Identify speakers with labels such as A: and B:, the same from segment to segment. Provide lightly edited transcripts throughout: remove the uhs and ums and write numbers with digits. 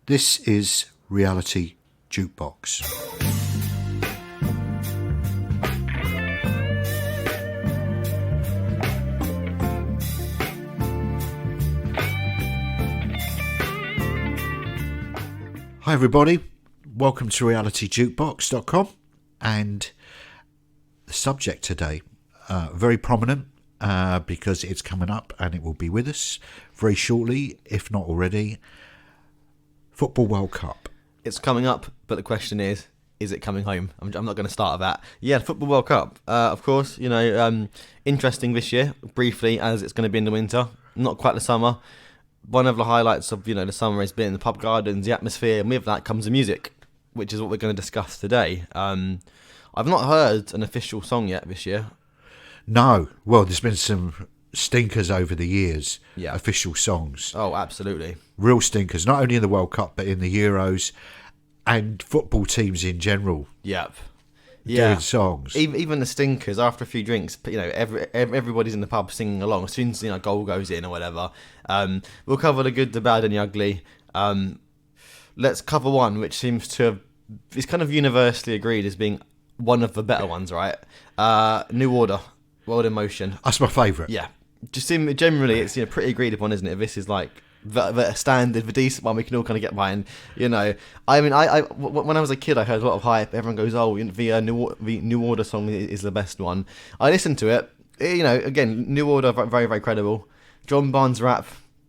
A: This is Reality Jukebox. Hi everybody, welcome to realityjukebox.com, and the subject today, very prominent because it's coming up and it will be with us very shortly, if not already. Football World Cup.
B: It's coming up, but the question is it coming home? I'm not going to start at that. Yeah, Football World Cup. Of course, interesting this year, briefly, as it's going to be in the winter. Not quite the summer. One of the highlights of, the summer has been the pub gardens, the atmosphere, and with that comes the music, which is what we're going to discuss today. I've not heard an official song yet this year.
A: No. Well, there's been some stinkers over the years.
B: Yeah.
A: Official songs.
B: Oh, absolutely.
A: Real stinkers, not only in the World Cup, but in the Euros and football teams in general.
B: Yep.
A: Doing songs.
B: Even the stinkers, after a few drinks, everybody's in the pub singing along. As soon as a goal goes in or whatever. We'll cover the good, the bad, and the ugly. Let's cover one which seems to have, it's kind of universally agreed as being one of the better ones, right? New Order, World in Motion.
A: That's my favourite.
B: Yeah. Just generally, it's pretty agreed upon, isn't it? This is like the standard, the decent one we can all kind of get behind. I mean, I when I was a kid, I heard a lot of hype. Everyone goes, "Oh, the New Order song is the best one." I listened to it. Again, New Order, very, very credible. John Barnes' rap,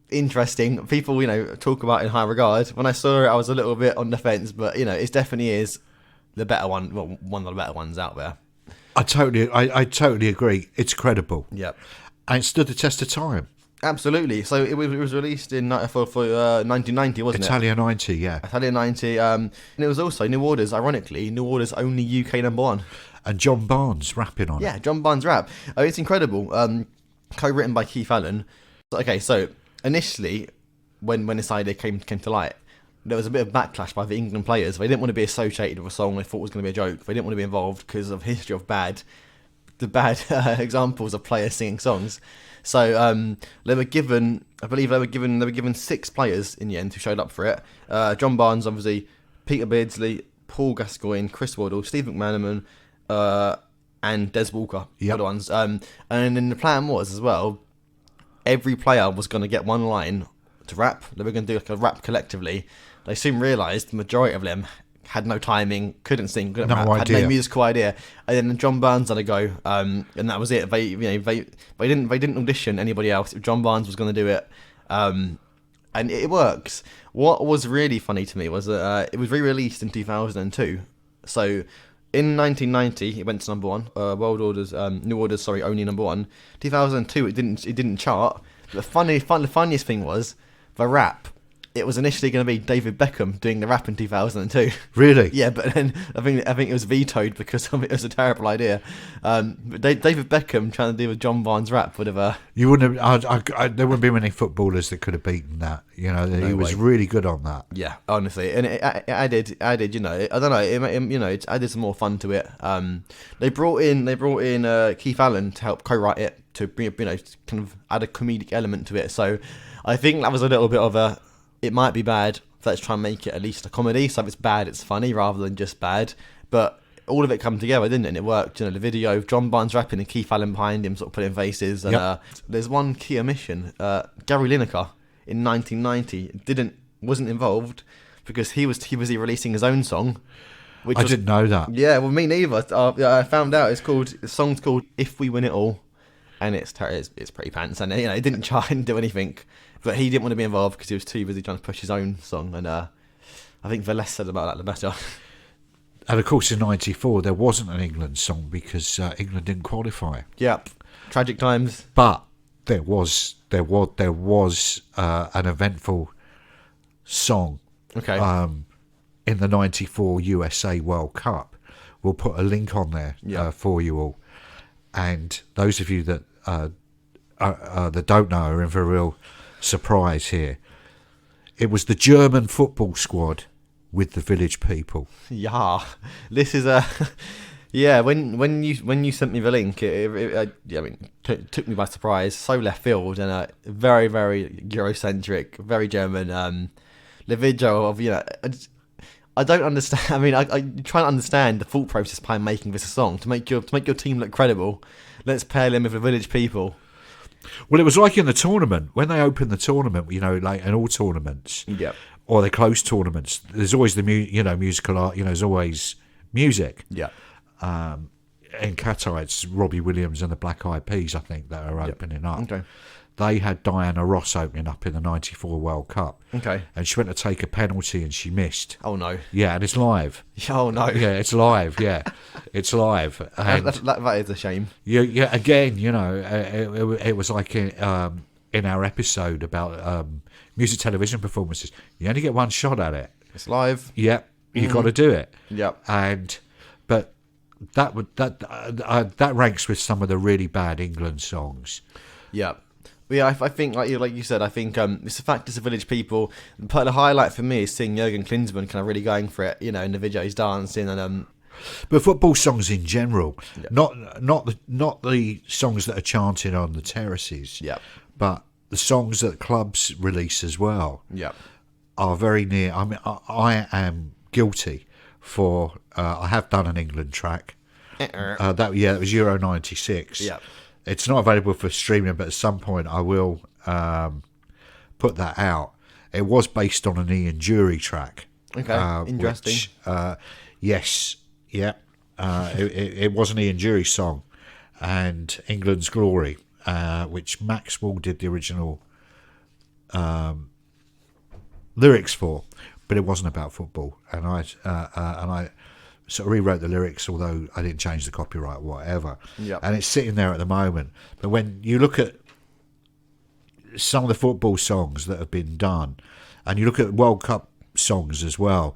B: interesting. People, talk about it in high regard. When I saw it, I was a little bit on the fence, but it definitely is the better one. Well, one of the better ones out there.
A: I totally agree. It's credible.
B: Yep.
A: And it stood the test of time.
B: Absolutely. So it was released in 1990, wasn't
A: Italia 90, yeah.
B: Italia 90. And it was also New Order's, ironically, New Order's only UK number one.
A: And John Barnes rapping on it.
B: Yeah, John Barnes' rap. It's incredible. Co-written by Keith Allen. Okay, so initially, when this idea came to light, there was a bit of backlash by the England players. They didn't want to be associated with a song they thought was going to be a joke. They didn't want to be involved because of history of bad examples of players singing songs. So they were given, I believe they were given 6 players in the end who showed up for it. John Barnes, obviously, Peter Beardsley, Paul Gascoigne, Chris Waddle, Steve McManaman, and Des Walker.
A: Yep.
B: Other ones. And then the plan was as well, every player was going to get one line to rap. They were going to do like a rap collectively. They soon realised the majority of them had no timing, couldn't sing, couldn't rap, had no musical idea. And then John Barnes had a go, and that was it. They didn't audition anybody else. John Barnes was going to do it, and it works. What was really funny to me was that it was re-released in 2002. So in 1990, it went to number one. New Order's only number one. 2002, it didn't chart. But the funniest thing was the rap. It was initially going to be David Beckham doing the rap in 2002.
A: Really?
B: Yeah, but then I think it was vetoed because it was a terrible idea. But David Beckham trying to do with John Barnes' rap would have.
A: You wouldn't have. There wouldn't be many footballers that could have beaten that. He was really good on that.
B: Yeah, honestly, and it added. I don't know. It added some more fun to it. They brought in Keith Allen to help co-write it to bring kind of add a comedic element to it. So I think that was a little bit of a. It might be bad, let's try and make it at least a comedy. So if it's bad, it's funny rather than just bad. But all of it come together, didn't it? And it worked. The video of John Barnes rapping and Keith Allen behind him sort of putting faces. And
A: yep.
B: There's one key omission. Gary Lineker in 1990 wasn't involved because he was releasing his own song.
A: I didn't know that.
B: Yeah, well, me neither. I found out the song's called "If We Win It All," and it's pretty pants. And it didn't try and do anything. But he didn't want to be involved because he was too busy trying to push his own song. And I think the less said about that, the better.
A: And of course, in '94, there wasn't an England song because England didn't qualify.
B: Yep, tragic times.
A: But there was an eventful song.
B: Okay.
A: In the '94 USA World Cup, we'll put a link on there for you all. And those of you that that don't know are in for a real surprise here. It was the German football squad with the Village People.
B: Yeah, this is a yeah. When you sent me the link, it took me by surprise. So left field and very very Eurocentric, very German. the video of I don't understand. I mean, I try to understand the thought process behind making this a song to make your team look credible. Let's pair them with the village people.
A: Well, it was like in the tournament when they opened the tournament. Like in all tournaments, or the close tournaments. There's always the musical art. There's always music.
B: Yeah.
A: In Qatar, it's Robbie Williams and the Black Eyed Peas, I think, that are opening up.
B: Okay.
A: They had Diana Ross opening up in the '94 World Cup.
B: Okay.
A: And she went to take a penalty and she missed.
B: Oh no.
A: Yeah, and it's live.
B: Oh no.
A: Yeah, it's live. Yeah, it's live. And
B: that is a shame.
A: Yeah. Again, it was like in our episode about music television performances. You only get one shot at it.
B: It's live.
A: Yeah, you got to do it.
B: Yeah.
A: But that ranks with some of the really bad England songs.
B: Yeah. Yeah, I think, like you said, I think it's the fact it's the village people. But the highlight for me is seeing Jurgen Klinsmann kind of really going for it, in the video he's dancing and
A: But football songs in general, not the songs that are chanted on the terraces, but the songs that clubs release as well, are very near. I mean, I am guilty for. I have done an England track. It was Euro '96.
B: Yeah.
A: It's not available for streaming, but at some point I will put that out. It was based on an Ian Dury track.
B: Okay, interesting.
A: Which, yes, yeah. It was an Ian Dury song, and England's Glory, which Maxwell did the original lyrics for, but it wasn't about football. And I sort of rewrote the lyrics, although I didn't change the copyright or whatever.
B: Yep.
A: And it's sitting there at the moment. But when you look at some of the football songs that have been done, and you look at World Cup songs as well,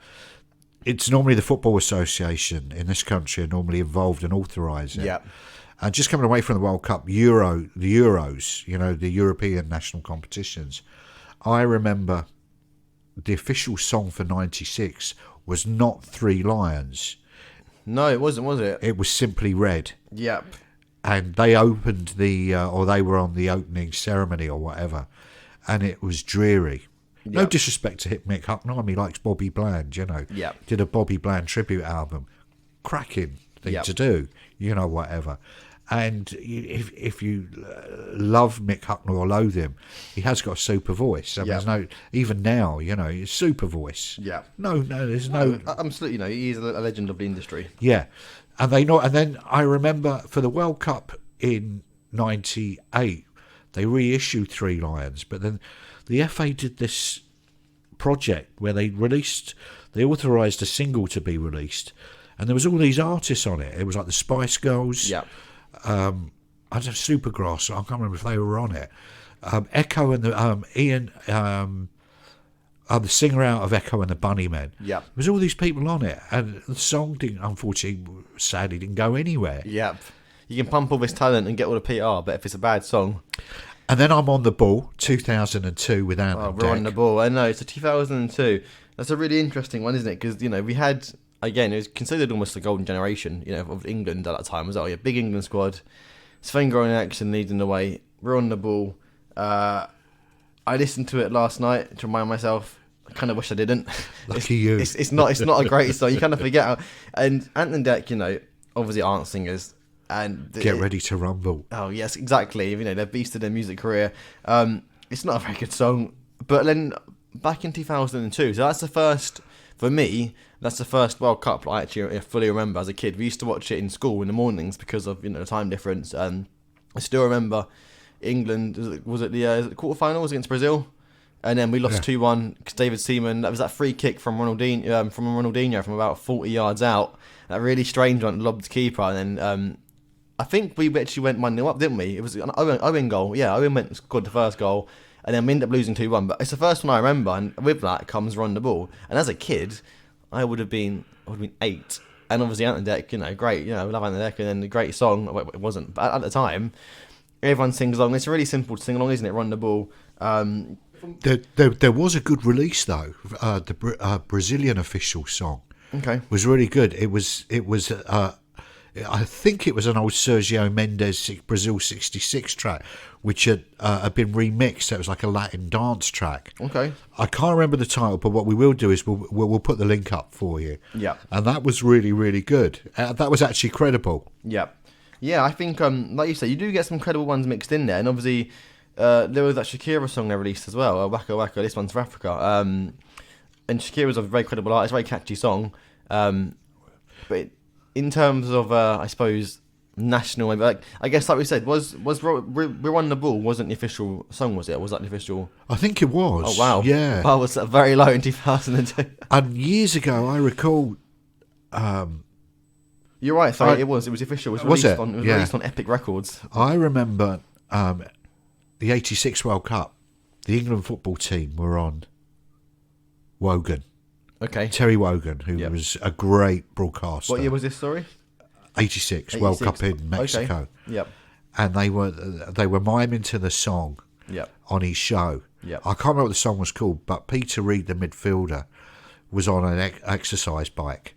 A: it's normally the Football Association in this country are normally involved and authorise it.
B: Yep.
A: And just coming away from the World Cup, the Euros, the European national competitions, I remember the official song for '96 was not Three Lions.
B: No, it wasn't, was it?
A: It was Simply Red.
B: Yep.
A: And they opened or they were on the opening ceremony or whatever, and it was dreary. No
B: Yep.
A: disrespect to Mick Hucknall, he likes Bobby Bland,
B: Yep.
A: Did a Bobby Bland tribute album. Cracking thing
B: Yep.
A: to do, whatever. And if you love Mick Hucknall or loathe him, he has got a super voice. I mean,
B: Yep.
A: there's no, even now, it's super voice.
B: Yeah.
A: No, there's no.
B: Absolutely, he's a legend of the industry.
A: Yeah, and then I remember for the World Cup in '98, they reissued Three Lions, but then the FA did this project where they authorised a single to be released, and there was all these artists on it. It was like the Spice Girls.
B: Yeah.
A: I don't know, Supergrass. I can't remember if they were on it. Echo and the Ian. The singer out of Echo and the Bunnymen.
B: Yeah.
A: There was all these people on it, and the song sadly didn't go anywhere.
B: Yep. You can pump all this talent and get all the PR, but if it's a bad song...
A: And then I'm on the ball, 2002 with Anthem
B: we're on the
A: Deck.
B: ball. I know, it's a 2002. That's a really interesting one, isn't it? Because, we had, again, it was considered almost the golden generation, of England at that time. It was a big England squad. Sven Goran Eriksson leading the way. We're on the ball. I listened to it last night to remind myself. I kind of wish I didn't.
A: Lucky you.
B: It's not a great song. You kind of forget how. And Anthem Deck, obviously aren't singers. And
A: Get ready to rumble.
B: Oh yes, exactly. They're beasts of their music career. It's not a very good song. But then back in 2002, so that's the first for me. That's the first World Cup I actually fully remember as a kid. We used to watch it in school in the mornings because of the time difference. I still remember England. Was it the quarterfinals against Brazil? And then we lost 2-1 because David Seaman, that was that free kick from Ronaldinho from about 40 yards out. That really strange one, lobbed keeper. And then I think we actually went 1-0 up, didn't we? It was an Owen goal. Yeah, Owen scored the first goal. And then we ended up losing 2-1. But it's the first one I remember. And with that comes Run the Ball. And as a kid, I would have been 8. And obviously Anthem Deck, great. We love Anthem Deck. And then the great song. Well, it wasn't. But at the time, everyone sings along. It's really simple to sing along, isn't it? Run the Ball.
A: There was a good release though. The Brazilian official song
B: Okay.
A: was really good. It I think it was an old Sergio Mendes Brazil '66 track, which had been remixed. It was like a Latin dance track.
B: Okay.
A: I can't remember the title, but what we will do is we'll put the link up for you.
B: Yeah.
A: And that was really, really good. That was actually credible.
B: Yeah. Yeah, I think, like you said, you do get some credible ones mixed in there. And obviously, there was that Shakira song they released as well, Waka Waka, This One's for Africa. And Shakira's a very credible artist, very catchy song. But in terms of, I suppose, national, like I guess, like we said, was We're on the Ball wasn't the official song, was it? Was that the official?
A: I think it was.
B: Oh wow!
A: Yeah.
B: Well, was very low in 2002.
A: And years ago, I recall.
B: You're right. Sorry, it was official. It was released released on Epic Records.
A: I remember the '86 World Cup. The England football team were on Wogan.
B: Okay.
A: Terry Wogan, who was a great broadcaster.
B: What year was this? Sorry.
A: 86 World Cup in Mexico.
B: Okay. Yep.
A: And they were miming to the song.
B: Yep.
A: On his show.
B: Yep.
A: I can't remember what the song was called, but Peter Reid, the midfielder, was on an exercise bike.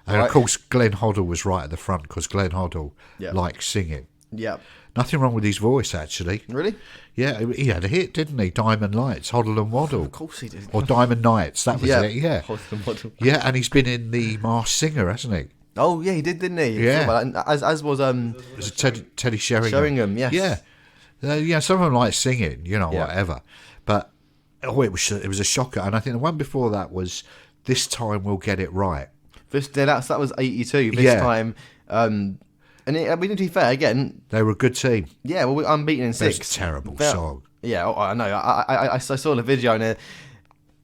A: And of course, Glenn Hoddle was right at the front because Glenn Hoddle likes singing.
B: Yep.
A: Nothing wrong with his voice, actually.
B: Really?
A: Yeah, he had a hit, didn't he? Diamond Lights, Hoddle and Waddle.
B: Of course he did.
A: Or Diamond Nights, that was it, yeah.
B: Hoddle and Waddle.
A: Yeah, and he's been in The Masked Singer, hasn't he?
B: Oh, yeah, he did, didn't he?
A: Yeah.
B: As was...
A: It was Teddy Sheringham.
B: Sheringham, yes.
A: Yeah. Yeah, some of them like singing, whatever. But, it was a shocker. And I think the one before that was This Time We'll Get It Right.
B: That was 82. This time... And to be fair, again...
A: They were a good team.
B: Yeah, well, we're unbeaten in 6.
A: It's a terrible song.
B: Yeah, I know. I saw the video and...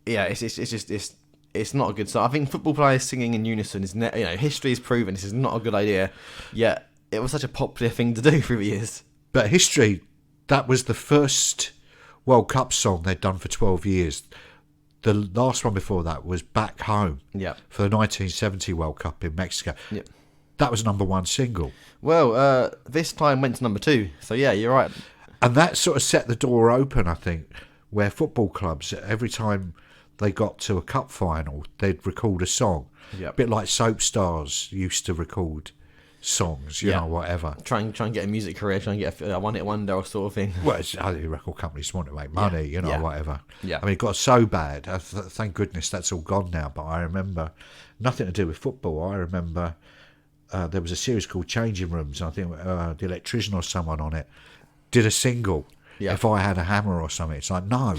B: it's not a good song. I think football players singing in unison is... history has proven this is not a good idea. Yet, it was such a popular thing to do through the years.
A: But history, that was the first World Cup song they'd done for 12 years. The last one before that was Back Home for the 1970 World Cup in Mexico.
B: Yep.
A: That was #1 single.
B: Well, this time went to #2. So, yeah, you're right.
A: And that sort of set the door open, I think, where football clubs, every time they got to a cup final, they'd record a song.
B: Yep.
A: A bit like soap stars used to record songs, whatever.
B: Try and get a music career, try and get a one-hit wonder sort of thing.
A: Well, I think record companies want to make money, whatever.
B: Yeah.
A: I mean, it got so bad. Thank goodness that's all gone now. But I remember, nothing to do with football. I remember there was a series called Changing Rooms. And I think the electrician or someone on it did a single. Yeah. If I Had a Hammer or something, it's like no,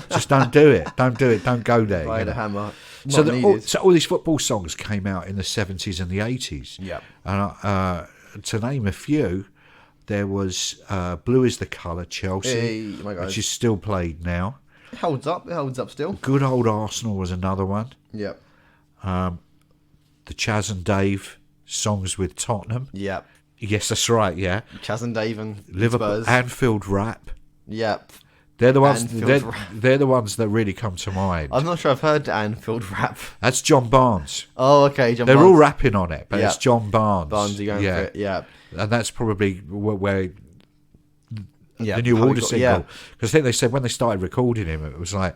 A: just don't do it. Don't do it. Don't go there.
B: If I had a hammer.
A: So all these football songs came out in the 70s and the 80s.
B: Yeah.
A: And to name a few, there was Blue Is the Colour, Chelsea, which is still played now.
B: It holds up still.
A: Good Old Arsenal was another one.
B: Yeah.
A: The Chaz and Dave songs with Tottenham.
B: Yeah.
A: Yes, that's right, yeah.
B: Chaz and Dave and
A: Liverpool,
B: Spurs.
A: Anfield Rap.
B: Yep.
A: They're the ones. They're the ones that really come to mind.
B: I'm not sure I've heard Anfield Rap.
A: That's John Barnes.
B: Oh, okay, John.
A: They're
B: Barnes.
A: all rapping on it, but it's John Barnes.
B: Barnesy going for it, yeah.
A: And that's probably where the New Order single. Because I think they said when they started recording him, it was like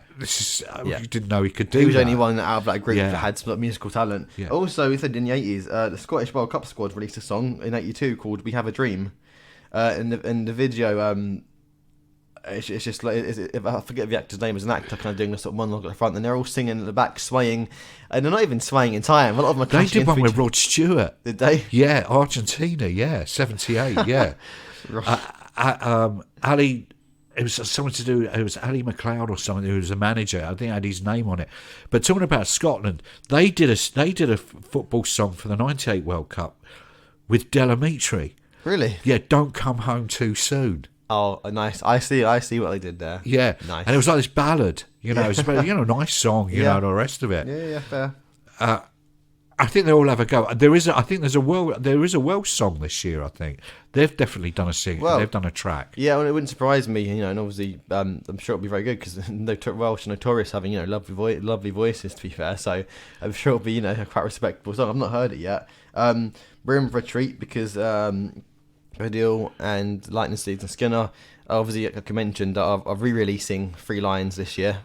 A: you didn't know he could do.
B: He was
A: that.
B: only one out of that group that had some musical talent.
A: Yeah.
B: Also, we said in the 80s, the Scottish World Cup squad released a song in 82 called "We Have a Dream." In the video, it's just like if I forget the actor's name, as an actor kind of doing a sort of monologue at the front, and they're all singing at the back, swaying, and they're not even swaying in time. A lot of them are
A: They did one with Rod Stewart.
B: Did they?
A: Yeah, Argentina. 78. Yeah. Ali. It was something to do. It was Ali McLeod or something who was a manager. I think it had his name on it. But talking about Scotland, they did a football song for the '98 World Cup with Delamitri.
B: Really?
A: Yeah, Don't Come Home Too Soon.
B: Oh, nice. I see what they did there.
A: Yeah,
B: nice.
A: And it was like this ballad. It's about, nice song. And all the rest of it.
B: Yeah, fair.
A: I think they all have a go. There is a Welsh song this year. I think they've definitely done a sing.
B: Well,
A: they've done a track.
B: Yeah, well, it wouldn't surprise me. And obviously, I'm sure it'll be very good because Welsh are notorious having lovely voices. To be fair, so I'm sure it'll be a quite respectable song. I've not heard it yet. We're in for a treat because Baddiel and Lightning Seeds and Skinner, obviously, like I mentioned, are re-releasing 3 lines this year.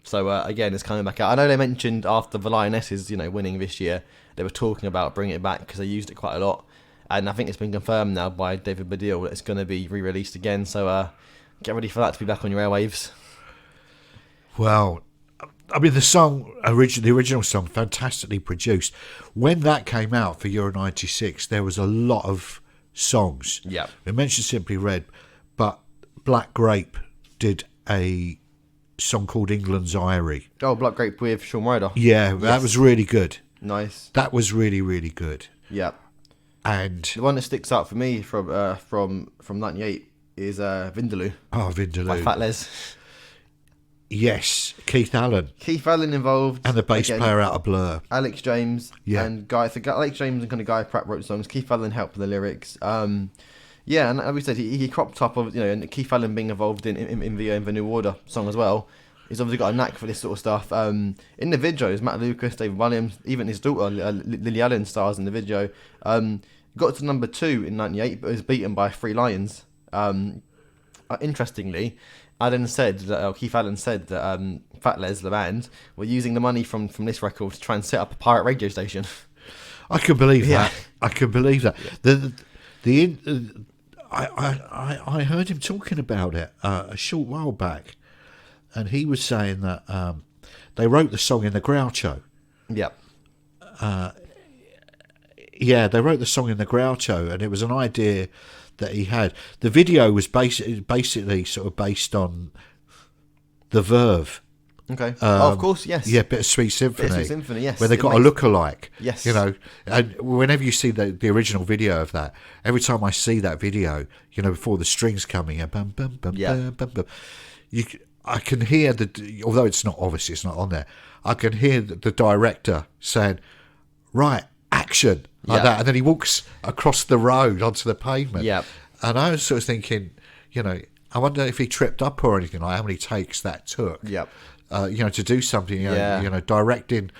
B: So again, it's coming back out. I know they mentioned after the Lionesses, winning this year, they were talking about bringing it back because they used it quite a lot. And I think it's been confirmed now by David Baddiel that it's going to be re-released again. So get ready for that to be back on your airwaves.
A: Well, I mean, the original song, fantastically produced. When that came out for Euro 96, there was a lot of songs.
B: Yeah.
A: We mentioned Simply Red, but Black Grape did a song called England's Eyrie.
B: Oh, Black Grape with Shaun Ryder.
A: Yeah, yes. That was really good.
B: Nice.
A: That was really, really good.
B: Yeah.
A: And
B: the one that sticks out for me from '98 is Vindaloo.
A: Oh, Vindaloo.
B: By Fat Les.
A: Yes, Keith Allen.
B: Keith Allen involved.
A: And the bass player out of Blur.
B: Alex James.
A: Yeah.
B: And Alex James and kind of Guy Pratt wrote the songs. Keith Allen helped with the lyrics. Yeah, and as we said, he cropped up of, and Keith Allen being involved in the New Order song as well. He's obviously got a knack for this sort of stuff. In the videos, Matt Lucas, David Williams, even his daughter, Lily Allen, stars in the video. Got to number 2 in '98, but was beaten by Three Lions. Interestingly, Keith Allen said that Fat Les, the band, were using the money from this record to try and set up a pirate radio station.
A: I can believe that. I can believe that. I heard him talking about it a short while back, and he was saying that they wrote the song in the Groucho.
B: Yep.
A: Yeah, they wrote the song in the Groucho, and it was an idea that he had. The video was basically sort of based on the Verve.
B: Okay. Of course, yes.
A: Yeah, Bittersweet Symphony.
B: Bittersweet Symphony, yes.
A: Where they got a look-alike.
B: Yes.
A: And whenever you see the original video of that, every time I see that video, before the strings coming, bum, bum, bum, bum, bum, bum, I can hear although it's not on there, I can hear the director saying, right, action, like that. And then he walks across the road onto the pavement.
B: Yeah.
A: And I was sort of thinking, I wonder if he tripped up or anything, like how many takes that took.
B: Yep.
A: To do something, directing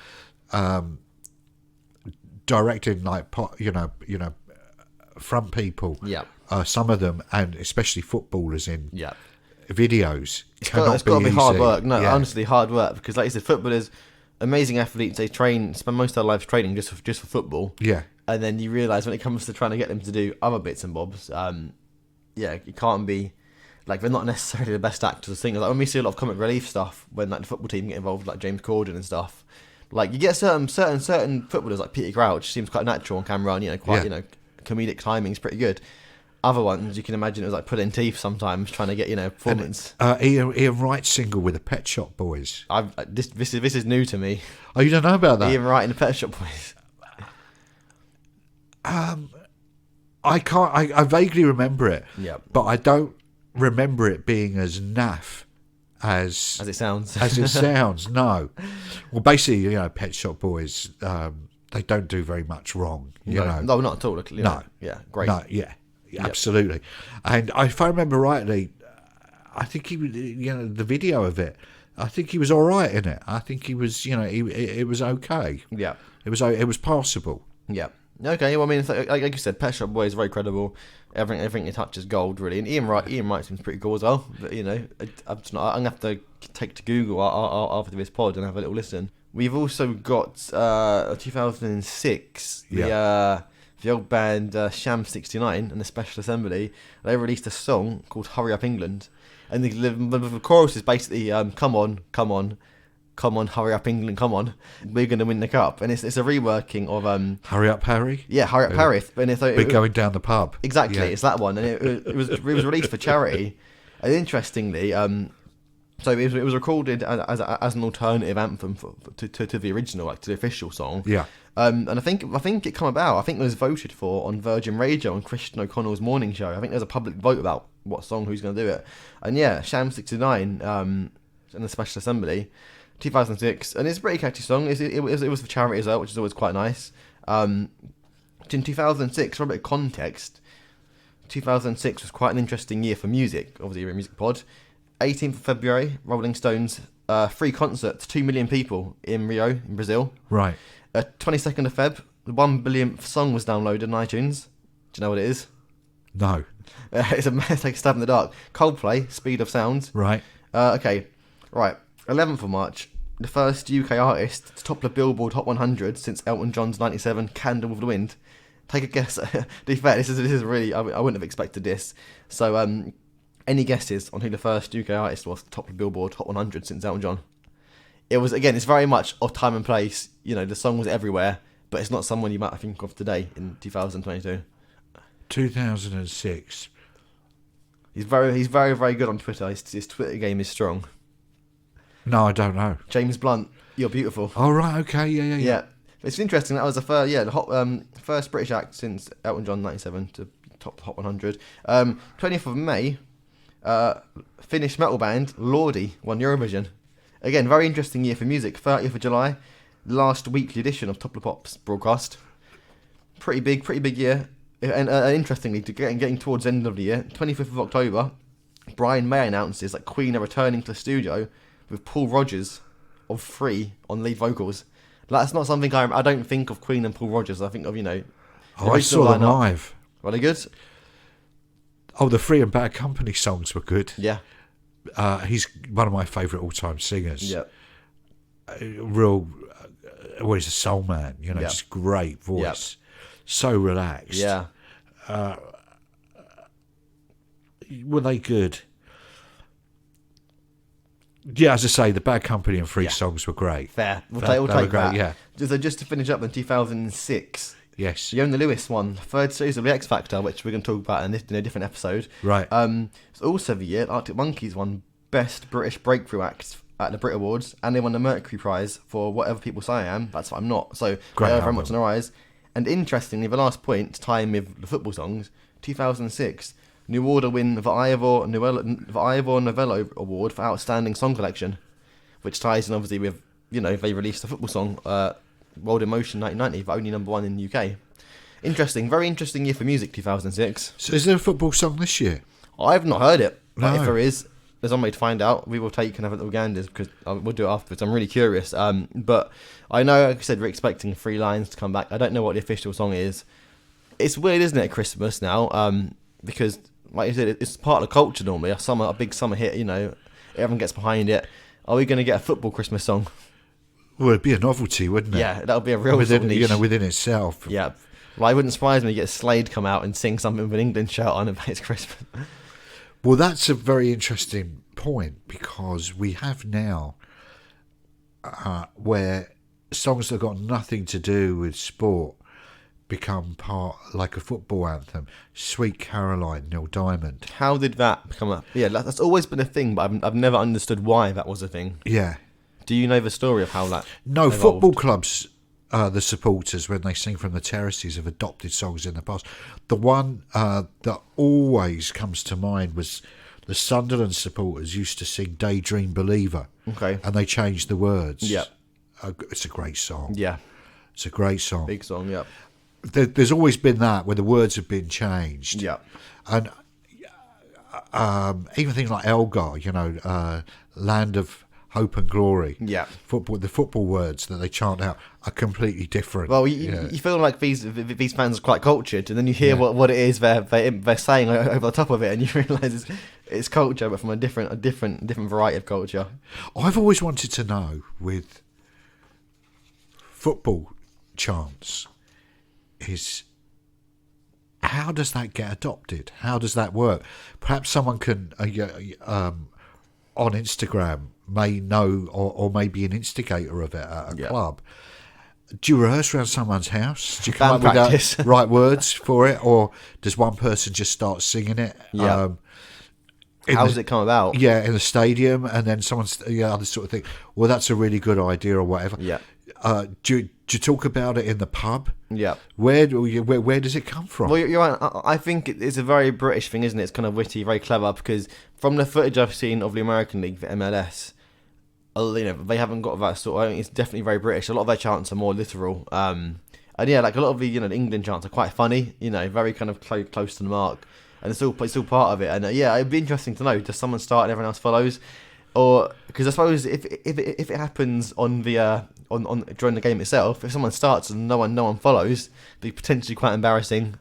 A: like front people, some of them, and especially footballers in videos.
B: It's got to be hard work. No, honestly, hard work, because like you said, footballers, amazing athletes, they spend most of their lives training just for football.
A: Yeah.
B: And then you realise when it comes to trying to get them to do other bits and bobs, you can't be. Like, they're not necessarily the best actors or singers. Like, when we see a lot of comic relief stuff, when like the football team get involved, like James Corden and stuff, like you get certain footballers, like Peter Crouch, seems quite natural on camera, and comedic timing's pretty good. Other ones, you can imagine it was like pulling teeth sometimes, trying to get performance.
A: And, Ian Wright's single with the Pet Shop Boys.
B: This is new to me.
A: Oh, you don't know about that?
B: Ian Wright and the Pet Shop Boys.
A: I vaguely remember it.
B: Yeah.
A: But I don't remember it being as naff as
B: it sounds.
A: No. Well, basically, Pet Shop Boys, they don't do very much wrong.
B: No, not at all.
A: No.
B: Yeah, great.
A: No, yeah. Absolutely. And if I remember rightly, I think he was, the video of it, I think he was all right in it. I think he was, it was okay.
B: Yeah.
A: It was passable.
B: Yeah. Okay, well, I mean, like you said, Pet Shop Boys is very credible. Everything he touches gold, really. And Ian Wright seems pretty cool as well. But, I'm going to have to take to Google after this pod and have a little listen. We've also got 2006, the old band Sham 69 and the Special Assembly. They released a song called Hurry Up England. And the chorus is basically, come on, hurry up England, come on, we're going to win the cup. And it's a reworking of
A: Hurry Up Harry.
B: Yeah, Hurry Up Harry. And
A: we're going down the pub.
B: Exactly, it's that one, and it was released for charity. And interestingly, so it was recorded as an alternative anthem to the original, like to the official song.
A: Yeah.
B: And I think it come about. I think it was voted for on Virgin Radio on Christian O'Connell's morning show. I think there's a public vote about what song, who's going to do it. And yeah, Sham 69 and the Special Assembly. 2006, and it's a pretty catchy song. It was for charity as well, which is always quite nice. In 2006, for a bit of context, 2006 was quite an interesting year for music. Obviously, you're a music pod. 18th of February, Rolling Stones, free concert to 2 million people in Rio, in Brazil.
A: Right.
B: 22nd of Feb, the 1 billionth song was downloaded on iTunes. Do you know what it is?
A: No.
B: It's like a stab in the dark. Coldplay, Speed of Sound.
A: Right.
B: Okay. Right. 11th of March, the first UK artist to top the Billboard Hot 100 since Elton John's 97 Candle with the Wind. Take a guess. To be fair, this is really, I wouldn't have expected this. So, any guesses on who the first UK artist was to top the Billboard Hot 100 since Elton John? It was, again, it's very much of time and place. You know, the song was everywhere, but it's not someone you might think of today in 2022.
A: 2006.
B: He's very, very good on Twitter. His Twitter game is strong.
A: No, I don't know.
B: James Blunt, You're Beautiful.
A: Oh, right, okay, yeah.
B: Yeah. It's interesting. That was the first British act since Elton John 97 to top Hot 100. 20th of May, Finnish metal band Lordi won Eurovision. Again, very interesting year for music. 30th of July, last weekly edition of Top of the Pops broadcast. Pretty big year. And interestingly, getting towards the end of the year, 25th of October, Brian May announces that Queen are returning to the studio with Paul Rodgers of Free on lead vocals. That's not something I don't think of Queen and Paul Rodgers. I think of,
A: I saw them live.
B: Were they good?
A: Oh, the Free and Bad Company songs were good.
B: Yeah.
A: He's one of my favourite all-time singers.
B: Yeah.
A: He's a soul man, just great voice. So relaxed.
B: Yeah.
A: Were they good? Yeah, as I say, the Bad Company and Free songs were great.
B: Fair. We'll take
A: great,
B: that.
A: yeah.
B: So just to finish up in 2006,
A: yes,
B: Fiona Lewis won the third season of The X Factor, which we're going to talk about in a different episode.
A: Right.
B: It's also the year Arctic Monkeys won Best British Breakthrough Act at the Brit Awards, and they won the Mercury Prize for Whatever People Say I Am. That's what I'm not. So
A: great
B: they are very much on the rise. And interestingly, the last point, tying with the football songs, 2006, New Order win the Ivor Novello Award for Outstanding Song Collection, which ties in obviously with, they released the football song, World in Motion 1990, but only number 1 in the UK. Interesting, very interesting year for music, 2006.
A: So is there a football song this year?
B: I've not heard it, but
A: No.
B: if there is, there's one way to find out. We will take and have a little ganders because we'll do it afterwards. I'm really curious. But I know, like I said, we're expecting 3 Lions to come back. I don't know what the official song is. It's weird, isn't it, at Christmas now? Because, like you said, it's part of the culture normally. A big summer hit, everyone gets behind it. Are we going to get a football Christmas song?
A: Well, it'd be a novelty, wouldn't it?
B: Yeah, that would be a real
A: within,
B: sort of niche.
A: within itself.
B: Yeah. Well, it wouldn't surprise me to get Slade come out and sing something with an England shirt on about it's Christmas.
A: Well, that's a very interesting point because we have now where songs that got nothing to do with sport become part, like a football anthem. Sweet Caroline, Neil Diamond.
B: How did that become up? Yeah, that's always been a thing, but I've never understood why that was a thing.
A: Yeah.
B: Do you know the story of how that
A: No,
B: evolved?
A: football clubs, the supporters, when they sing from the terraces, have adopted songs in the past. The one that always comes to mind was the Sunderland supporters used to sing Daydream Believer.
B: Okay.
A: And they changed the words.
B: Yeah.
A: It's a great song.
B: Yeah.
A: It's a great song.
B: Big song, yeah.
A: There's always been that where the words have been changed.
B: Yeah.
A: And even things like Elgar, Land of Hope and Glory.
B: Yeah.
A: The football words that they chant out are completely different.
B: Well, you feel like these fans are quite cultured, and then you hear what it is they're saying over the top of it, and you realise it's culture, but from a different variety of culture.
A: I've always wanted to know with football chants is how does that get adopted? How does that work? Perhaps someone can on Instagram may know or may be an instigator of it at a club. Do you rehearse around someone's house? Do you come up with the right words for it, or does one person just start singing it?
B: Yeah. How does it come about?
A: Yeah, in the stadium, and then someone's other sort of thing. Well, that's a really good idea, or whatever.
B: Yeah.
A: Do you talk about it in the pub?
B: Yeah.
A: Where does it come from?
B: Well, you're right. I think it's a very British thing, isn't it? It's kind of witty, very clever, because from the footage I've seen of the American League, the MLS, they haven't got that sort. I think it's definitely very British. A lot of their chants are more literal. And yeah, like a lot of the the England chants are quite funny. Very kind of close to the mark, and it's all part of it. And yeah, it'd be interesting to know, does someone start and everyone else follows, or because I suppose if it happens on the on during the game itself, if someone starts and no one follows, it'd be potentially quite embarrassing.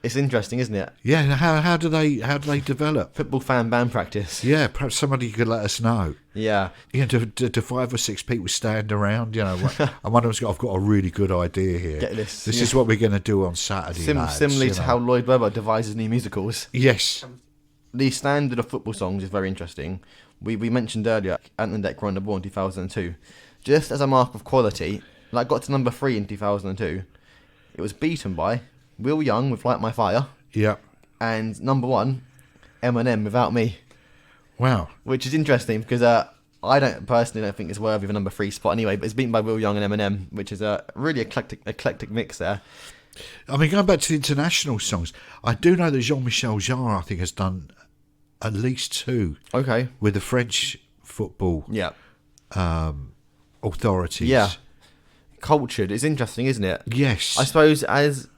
B: It's interesting, isn't it?
A: Yeah, how do they develop?
B: Football fan band practice.
A: Yeah, perhaps somebody could let us know.
B: Yeah.
A: You know, do 5 or 6 people stand around? You know, and one of them's got, I've got a really good idea here.
B: Get this.
A: This is what we're going to do on Saturday. lads,
B: Similarly
A: you
B: to
A: know.
B: how Lloyd Webber devises new musicals.
A: Yes.
B: The standard of football songs is very interesting. We mentioned earlier Ant and Dec were on the ball in 2002. Just as a mark of quality, like got to number 3 in 2002, it was beaten by Will Young with Light My Fire
A: Yeah.
B: and number 1, Eminem Without Me,
A: Wow.
B: which is interesting because I don't think it's worthy of a number 3 spot anyway, but it's beaten by Will Young and Eminem, which is a really eclectic mix there.
A: I mean, going back to the international songs, I do know that Jean-Michel Jarre, I think, has done at least 2
B: Okay.
A: with the French football
B: Yeah.
A: authorities.
B: Yeah. Cultured. It's interesting, isn't it?
A: Yes.
B: I suppose as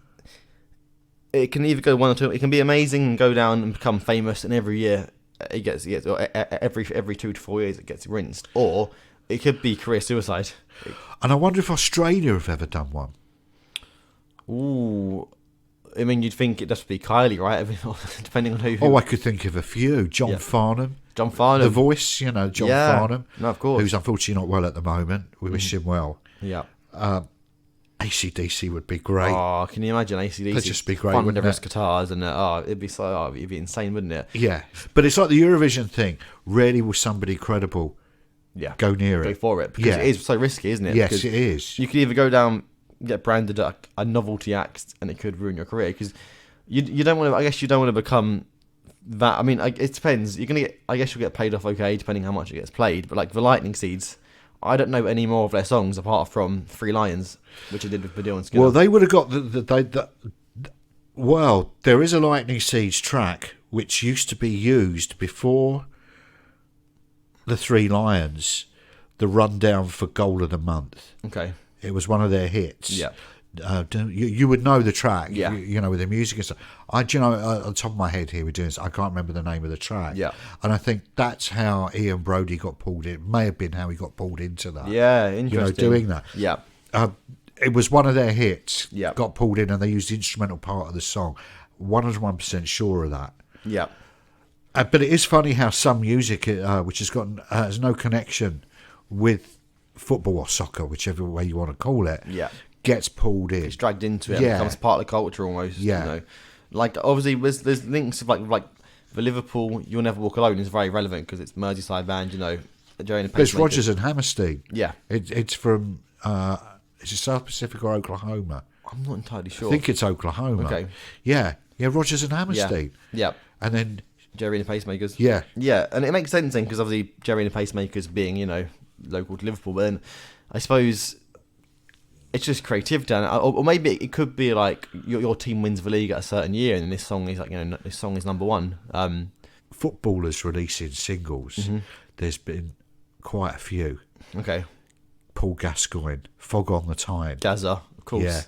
B: it can either go one or two. It can be amazing and go down and become famous, and every year it gets or every 2 to 4 years it gets rinsed, or it could be career suicide.
A: And I wonder if Australia have ever done one.
B: Ooh, I mean, you'd think it'd just be Kylie, right? Depending on who.
A: Oh, I could think of a few. John Farnham.
B: John Farnham.
A: The Voice, you know, John Farnham.
B: No, of course.
A: Who's unfortunately not well at the moment. We wish him well.
B: Yeah.
A: AC/DC would be great.
B: Oh, can you imagine AC/DC?
A: That'd just be great,
B: Fun with
A: wouldn't
B: those
A: it?
B: guitars and it'd be insane, wouldn't it?
A: Yeah. But it's like the Eurovision thing. Rarely will somebody credible
B: Yeah.
A: go near
B: Go
A: it.
B: for it because
A: Yeah.
B: it is so risky, isn't it?
A: Yes,
B: Because
A: it is.
B: you could either go down, get branded a novelty act, and it could ruin your career because you don't want to. I guess you don't want to become that. I mean, it depends. You're gonna get. I guess you'll get paid off okay, depending how much it gets played. But like the Lightning Seeds, I don't know any more of their songs apart from Three Lions, which I did with Baddiel and Skinner.
A: Well, they would have got well, there is a Lightning Seeds track which used to be used before the Three Lions, the rundown for Goal of the Month.
B: Okay.
A: It was one of their hits.
B: Yeah.
A: You would know the track,
B: Yeah.
A: you know, with the music and stuff. On the top of my head here, we're doing this. I can't remember the name of the track.
B: Yeah.
A: And I think that's how Ian Brody got pulled in. It may have been how he got pulled into that.
B: Yeah,
A: You know,
B: interesting.
A: doing that.
B: Yeah.
A: It was one of their hits.
B: Yeah.
A: Got pulled in and they used the instrumental part of the song. 101% sure of that.
B: Yeah.
A: But it is funny how some music, which has no connection with football or soccer, whichever way you want to call it,
B: Yeah.
A: gets pulled in.
B: It's dragged into it.
A: Yeah.
B: And becomes part of the culture almost.
A: Yeah.
B: You know, like obviously there's links of like the Liverpool "You'll Never Walk Alone" is very relevant because it's Merseyside band. You know, Jerry and the
A: It's
B: Pacemakers.
A: Rogers and Hammerstein.
B: Yeah.
A: It's from is it South Pacific or Oklahoma?
B: I'm not entirely sure.
A: I think it's Oklahoma.
B: Okay.
A: Yeah, Rogers and Hammerstein.
B: Yeah.
A: And then
B: Jerry and the Pacemakers.
A: yeah,
B: Yeah, and it makes sense then because obviously Jerry and the Pacemakers being, you know, local to Liverpool, but then I suppose it's just creativity, or maybe it could be like your team wins the league at a certain year, and then this song is like, you know, this song is number one.
A: footballers releasing singles.
B: Mm-hmm.
A: There's been quite a few.
B: Okay,
A: Paul Gascoigne, Fog on the Tyne.
B: Gazza, of course.
A: Yeah,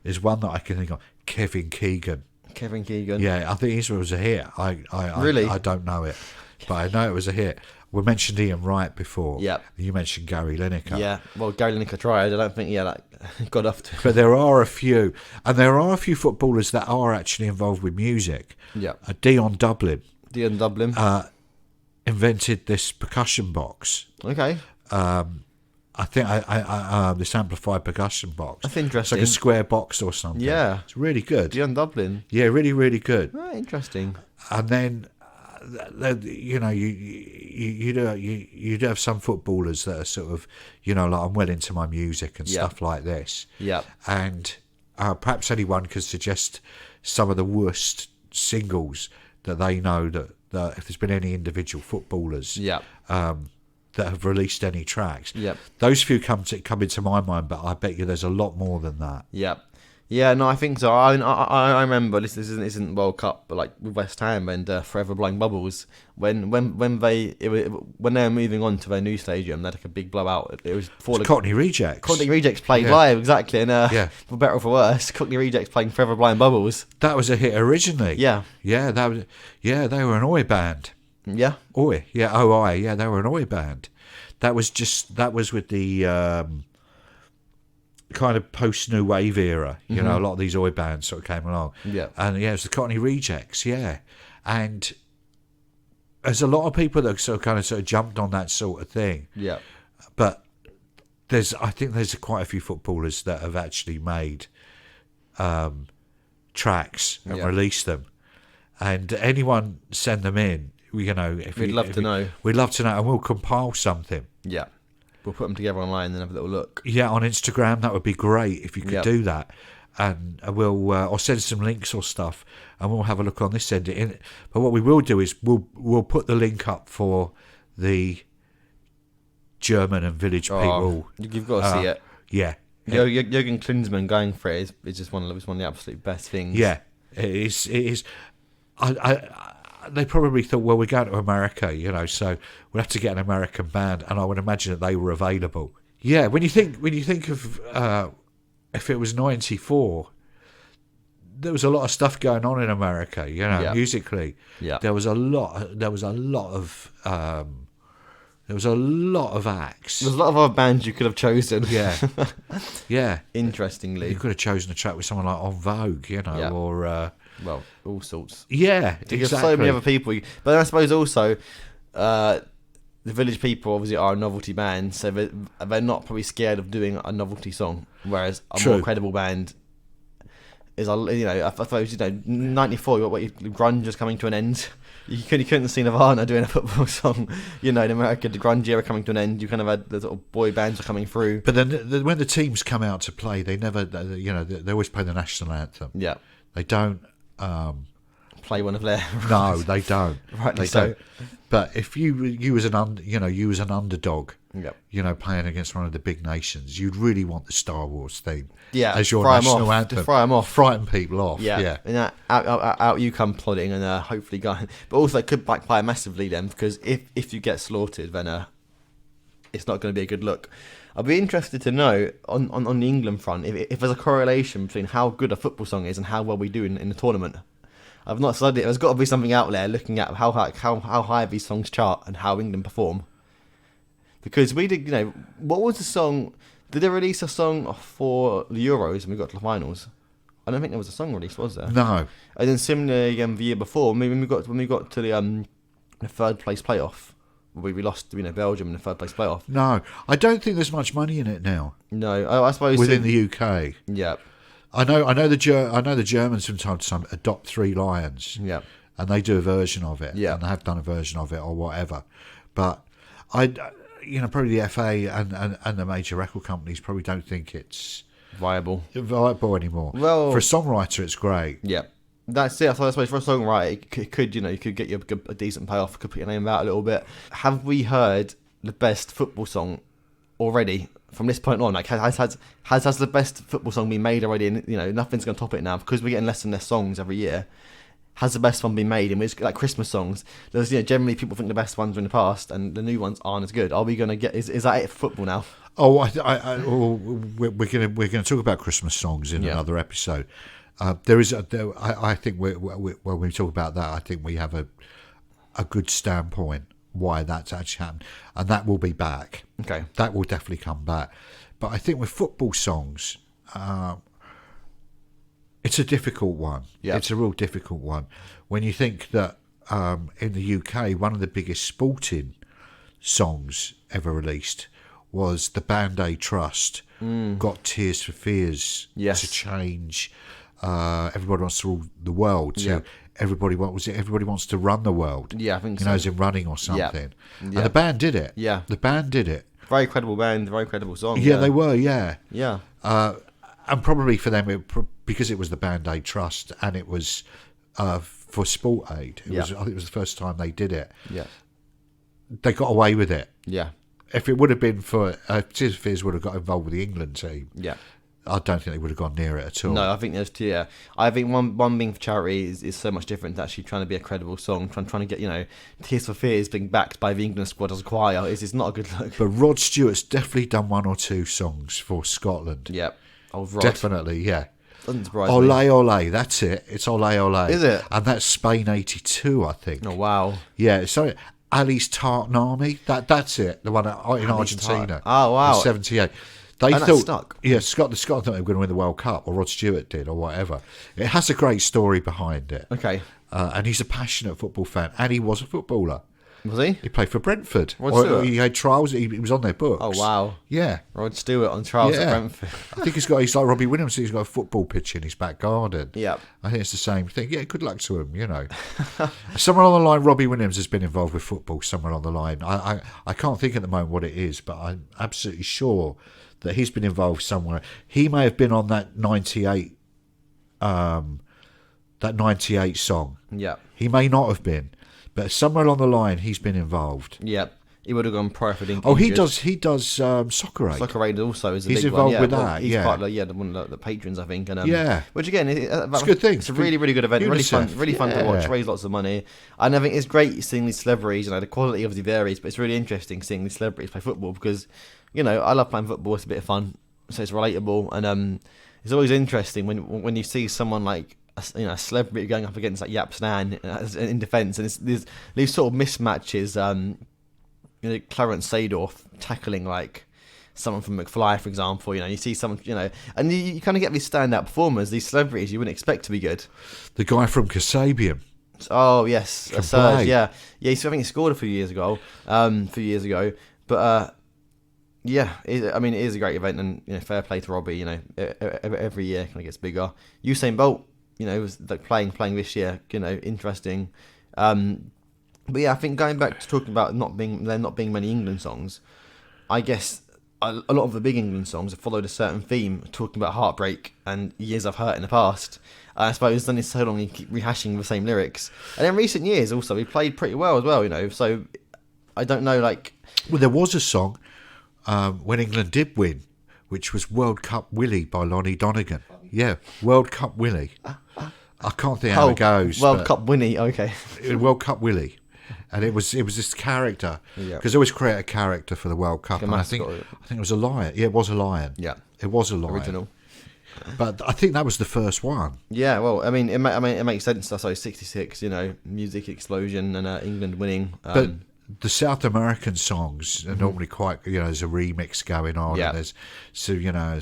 A: there's one that I can think of. Kevin Keegan.
B: Kevin Keegan.
A: Yeah, I think his was a hit.
B: Really?
A: I don't know it, but I know it was a hit. We mentioned Ian Wright before.
B: Yep.
A: You mentioned Gary Lineker.
B: Yeah. Well, Gary Lineker tried. I don't think that got off to.
A: But there are a few, and there are a few footballers that are actually involved with music.
B: Yeah.
A: Dion Dublin
B: Dion Dublin.
A: invented this percussion box.
B: Okay.
A: I think this amplified percussion box.
B: That's
A: It's
B: interesting.
A: like a square box or something.
B: Yeah.
A: It's really good.
B: Dion Dublin.
A: Yeah, really, really good.
B: Oh, interesting.
A: And then, you know, you do have some footballers that are sort of, you know, like I'm well into my music and
B: Yeah.
A: stuff like this.
B: Yeah.
A: And perhaps anyone could suggest some of the worst singles that they know that if there's been any individual footballers
B: Yeah.
A: that have released any tracks.
B: Yep.
A: Those few come into my mind, but I bet you there's a lot more than that.
B: Yeah, yeah, no, I think so. I remember this isn't World Cup, but like with West Ham and Forever Blowing Bubbles, when they were moving on to their new stadium, they had like a big blowout. It was before the
A: Cockney Rejects.
B: Cockney Rejects played
A: Yeah.
B: live, exactly, and
A: Yeah.
B: for better or for worse, Cockney Rejects playing Forever Blowing Bubbles.
A: That was a hit originally.
B: Yeah,
A: Yeah, they were an Oi band.
B: yeah,
A: Oi, yeah, OI, yeah, they were an Oi band. That was with the kind of post new wave era. You know, a lot of these oi bands sort of came along.
B: Yeah.
A: And yeah, it was the Cockney Rejects. Yeah, and there's a lot of people that sort of jumped on that sort of thing.
B: Yeah.
A: But I think there's quite a few footballers that have actually made tracks and released them. And anyone send them in. You know,
B: We'd love to know,
A: and we'll compile something.
B: Yeah. We'll put them together online and then have a little look.
A: Yeah, on Instagram, that would be great if you could do that. And we'll or send some links or stuff, and we'll have a look on this end. But what we will do is we'll put the link up for the German and village people.
B: You've got to see it.
A: Yeah.
B: Jürgen Klinsmann going for it is just one of the absolute best things.
A: Yeah, it is. They probably thought, well, we're going to America, you know, so we'll have to get an American band, and I would imagine that they were available. Yeah, when you think of if it was '94, there was a lot of stuff going on in America, you know, musically.
B: Yeah,
A: there was a lot of acts.
B: There's a lot of other bands you could have chosen.
A: Yeah, yeah.
B: Interestingly,
A: you could have chosen a track with someone like En Vogue, you know, or
B: well, all sorts.
A: Yeah,
B: There's
A: exactly.
B: so many other people, but I suppose also the village people obviously are a novelty band, so they're not probably scared of doing a novelty song, whereas a more credible band is, you know, I suppose, you know, '94, grunge is coming to an end. You couldn't see Nirvana doing a football song, you know. In America, the grunge era coming to an end. You kind of had the sort of boy bands are coming through.
A: But then when the teams come out to play, they never, you know, they always play the national anthem.
B: Yeah,
A: they don't
B: play one of their.
A: No, they don't.
B: Rightly so.
A: Don't. But if you as an underdog, you know, playing against one of the big nations, you'd really want the Star Wars theme, as your national anthem.
B: To fry them off,
A: frighten people off. Yeah.
B: And out you come plodding, and hopefully going. But also, it could backfire massively then, because if you get slaughtered, then it's not going to be a good look. I'd be interested to know on the England front if there's a correlation between how good a football song is and how well we do in the tournament. I've not studied it. There's got to be something out there looking at how high these songs chart and how England perform. Because we did, you know, what was the song? Did they release a song for the Euros when we got to the finals? I don't think there was a song released, was there?
A: No.
B: And then similarly, the year before, when we got to the third place playoff, we lost, you know, Belgium in the third place playoff.
A: No, I don't think there's much money in it now.
B: No, I suppose
A: within the UK.
B: Yeah.
A: I know the Germans from time to time adopt Three Lions.
B: Yeah.
A: And they do a version of it.
B: Yeah.
A: And they have done a version of it or whatever. But probably the FA and the major record companies probably don't think it's
B: viable
A: anymore.
B: Well,
A: for a songwriter, it's great.
B: Yeah. That's it. I suppose for a songwriter, you could get you a decent payoff. Could put your name out a little bit. Have we heard the best football song already from this point on? Like, has the best football song been made already? And, you know, nothing's going to top it now because we're getting less and less songs every year. Has the best one been made? And it's like Christmas songs. There's, you know, generally people think the best ones are in the past, and the new ones aren't as good. Are we going to get? Is that it for football now?
A: Oh, we're going to talk about Christmas songs in another episode. I think when we talk about that, I think we have a good standpoint why that's actually happened, and that will be back.
B: Okay,
A: that will definitely come back. But I think with football songs, it's a difficult one.
B: Yeah, it's
A: a real difficult one. When you think that in the UK, one of the biggest sporting songs ever released was the Band Aid Trust got Tears for Fears to change. Everybody wants to rule the world. So everybody wants to run the world.
B: Yeah, I think so.
A: You know, as in running or something.
B: Yeah.
A: And the band did it.
B: Yeah,
A: the band did it.
B: Very credible band, very credible song.
A: Yeah, they were. Yeah,
B: yeah.
A: And probably for them, because it was the Band Aid Trust and it was for Sport Aid. I think it was the first time they did it.
B: Yeah,
A: they got away with it.
B: Yeah.
A: If it would have been for Tears for Fears would have got involved with the England team.
B: Yeah.
A: I don't think they would have gone near it at all.
B: No, I think there's two. Yeah, I think one being for charity is so much different to actually trying to be a credible song. Trying to get, you know, Tears for Fears being backed by the England squad as a choir is not a good look.
A: But Rod Stewart's definitely done one or two songs for Scotland.
B: Yeah, old Rod.
A: Definitely, yeah.
B: Doesn't surprise
A: me. Ole Ole, that's it. It's Ole Ole.
B: Is it?
A: And that's Spain '82, I think.
B: Oh wow.
A: Yeah, sorry. Ali's Tartan Army. That's it. The one in Argentina.
B: Oh wow.
A: '78. They
B: And that
A: thought,
B: stuck.
A: yeah, Scotland thought they were going to win the World Cup, or Rod Stewart did, or whatever. It has a great story behind it.
B: Okay.
A: And he's a passionate football fan, and he was a footballer.
B: Was he?
A: He played for Brentford.
B: Rod
A: Or
B: Stewart?
A: he had trials. He was on their books.
B: Oh, wow.
A: Yeah.
B: Rod Stewart on trials at
A: Yeah.
B: Brentford.
A: I think he's like Robbie Williams. He's got a football pitch in his back garden.
B: Yeah.
A: I think it's the same thing. Yeah, good luck to him, Somewhere on the line, Robbie Williams has been involved with football somewhere on the line. I can't think at the moment what it is, but I'm absolutely sure that he's been involved somewhere. He may have been on that 98 song.
B: Yeah.
A: He may not have been, but somewhere along the line he's been involved.
B: Yeah. He would have gone pro for the
A: Oh, he does Soccer Aid.
B: Soccer Aid also is a
A: He's
B: big
A: involved
B: one.
A: with
B: Well,
A: that,
B: he's
A: yeah.
B: part of one of the patrons, I think. And,
A: Yeah.
B: Which again, it's
A: a good thing.
B: It's a really, really good event.
A: UNICEF.
B: Really fun to watch.
A: Yeah.
B: Raise lots of money. And I think it's great seeing these celebrities. The quality obviously varies, but it's really interesting seeing these celebrities play football because, I love playing football. It's a bit of fun, so it's relatable, and it's always interesting when you see someone like a celebrity going up against like Yap Stan in defence, and there's these sort of mismatches. Clarence Seedorf tackling like someone from McFly, for example. You see someone, and you kind of get these standout performers, these celebrities you wouldn't expect to be good.
A: The guy from Kasabian.
B: Oh yes,
A: Can
B: Serge,
A: play.
B: yeah. I think he scored a few years ago. But it is a great event, and fair play to Robbie. Every year kind of gets bigger. Usain Bolt, was like playing this year. Interesting. But yeah, I think going back to talking about there not being many England songs, I guess a lot of the big England songs have followed a certain theme, talking about heartbreak and years I've hurt in the past. I suppose done it so long you keep rehashing the same lyrics. And in recent years also, he played pretty well as well, so I don't know, like...
A: Well, there was a song when England did win, which was World Cup Willie by Lonnie Donegan. Yeah, World Cup Willie. I can't think how it goes.
B: World Cup Winnie, okay.
A: World Cup Willie. And it was this character, because they always create a character for the World Cup, and I think it was a lion. Yeah, it was a lion.
B: Yeah,
A: it was a lion.
B: Original.
A: But I think that was the first one.
B: Yeah, well, it makes sense. So 66, music explosion and England winning.
A: But the South American songs are normally quite, there's a remix going on.
B: Yeah.
A: And there's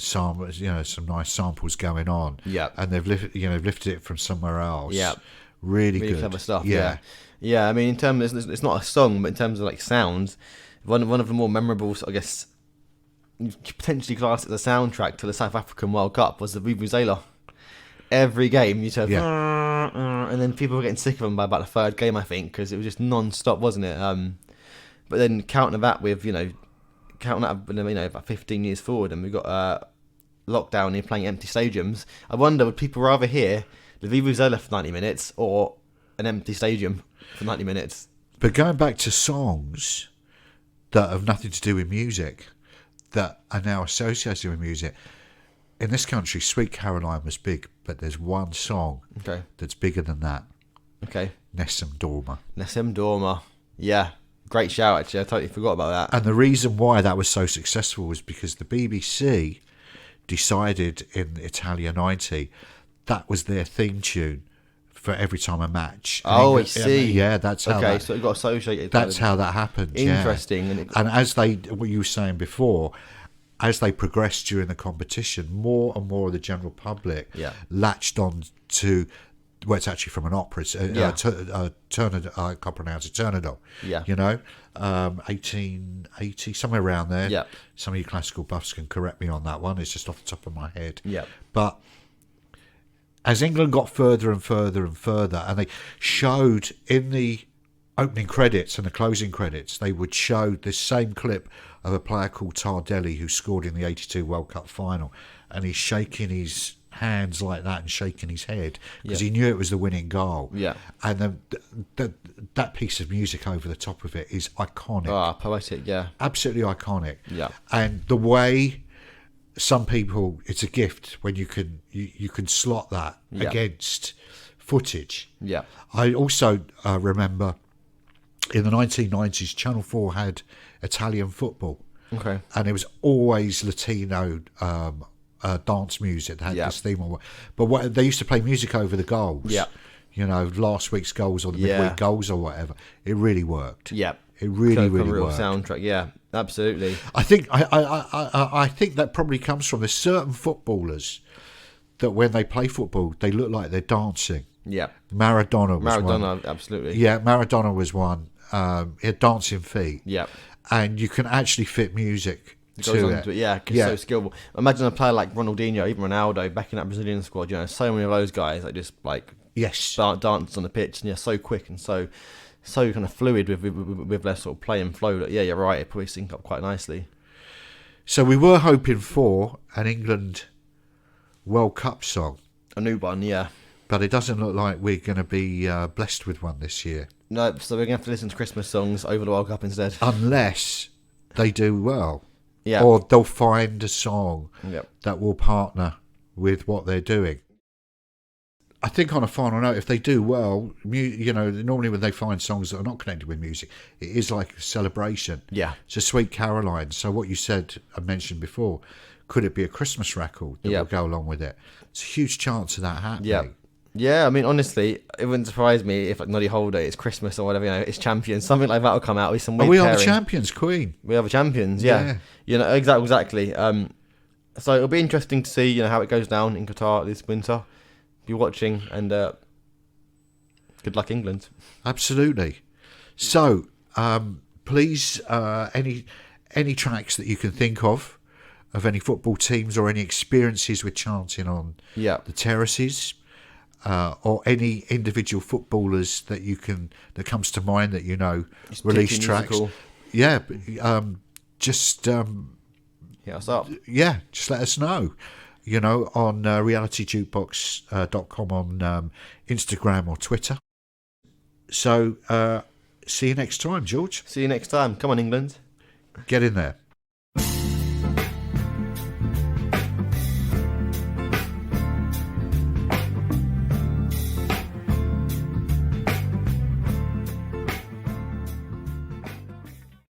A: some nice samples going on.
B: Yeah.
A: And they've lifted it from somewhere else.
B: Yeah.
A: Really good.
B: Clever stuff.
A: Yeah.
B: Yeah. In terms, it's not a song, but in terms of like sounds, one of the more memorable, I guess, you could potentially class it as a soundtrack to the South African World Cup was the Vuvuzela. Every game you said, and then people were getting sick of them by about the third game, I think, because it was just non-stop, wasn't it? But then counting that with, about 15 years forward, and we've got lockdown and you're playing empty stadiums. I wonder, would people rather hear the Vuvuzela for 90 minutes or an empty stadium for 90 minutes?
A: But going back to songs that have nothing to do with music, that are now associated with music, in this country, Sweet Caroline was big, but there's one song that's bigger than that.
B: Okay.
A: Nessun Dorma.
B: Nessun Dorma. Yeah. Great shout, actually. I totally forgot about that.
A: And the reason why that was so successful was because the BBC decided in Italia 90 that was their theme tune for every time a match.
B: Oh, I see.
A: Yeah, that's how.
B: Okay, so it got associated.
A: That's how that happened.
B: Interesting.
A: Yeah. And as what you were saying before, as they progressed during the competition, more and more of the general public latched on to. Well, it's actually from an opera. Turner, I can't pronounce it. Turandot.
B: Yeah.
A: 1880, somewhere around there.
B: Yeah.
A: Some of you classical buffs can correct me on that one. It's just off the top of my head.
B: Yeah.
A: But as England got further and further and further, and they showed in the opening credits and the closing credits, they would show this same clip of a player called Tardelli who scored in the 82 World Cup final, and he's shaking his hands like that and shaking his head because he knew it was the winning goal.
B: Yeah.
A: And that piece of music over the top of it is iconic.
B: Ah, poetic, yeah.
A: Absolutely iconic.
B: Yeah.
A: And the way some people, it's a gift when you can slot that against footage.
B: Yeah.
A: I also remember in the 1990s, Channel 4 had Italian football.
B: Okay.
A: And it was always Latino dance music that had this theme on. But they used to play music over the goals.
B: Yeah.
A: Last week's goals or the midweek goals or whatever. It really worked.
B: Yeah.
A: It really
B: Become a real
A: worked.
B: soundtrack. Yeah, absolutely.
A: I think I think that probably comes from there's certain footballers that when they play football they look like they're dancing.
B: Yeah,
A: Maradona was one.
B: Maradona, absolutely.
A: Yeah, Maradona was one. He had dancing feet.
B: Yeah.
A: And you can actually fit music to it.
B: Yeah, because it's so skillful. Imagine a player like Ronaldinho, even Ronaldo, back in that Brazilian squad. You know, so many of those guys that just like dance on the pitch, and so quick and so kind of fluid with their sort of play and flow. That, yeah, you're right. It probably sync up quite nicely.
A: So we were hoping for an England World Cup song,
B: a new one, yeah.
A: But it doesn't look like we're going to be blessed with one this year.
B: No, so we're going to have to listen to Christmas songs over the World Cup instead.
A: Unless they do well.
B: Yeah.
A: Or they'll find a song that will partner with what they're doing. I think on a final note, if they do well, you know, normally when they find songs that are not connected with music, it is like a celebration.
B: Yeah.
A: It's a Sweet Caroline. So what you said, I mentioned before, could it be a Christmas record that will go along with it? It's a huge chance of that happening.
B: Yeah. Yeah, I mean, honestly, it wouldn't surprise me if like Noddy Holder, it's Christmas or whatever, you know, it's Champions, something like that will come out with some weird
A: we
B: pairing.
A: are the champions, Queen.
B: We are the champions, yeah. You know, exactly. So it'll be interesting to see, you know, how it goes down in Qatar this winter. Be watching, and good luck, England.
A: Absolutely. So, please, any tracks that you can think of any football teams or any experiences with chanting on the terraces. Or any individual footballers that comes to mind that you know just release tracks. Musical. Yeah, just hit
B: us up.
A: Yeah, just let us know. You know, on realityjukebox.com on Instagram or Twitter. So, see you next time, George.
B: See you next time. Come on, England.
A: Get in there.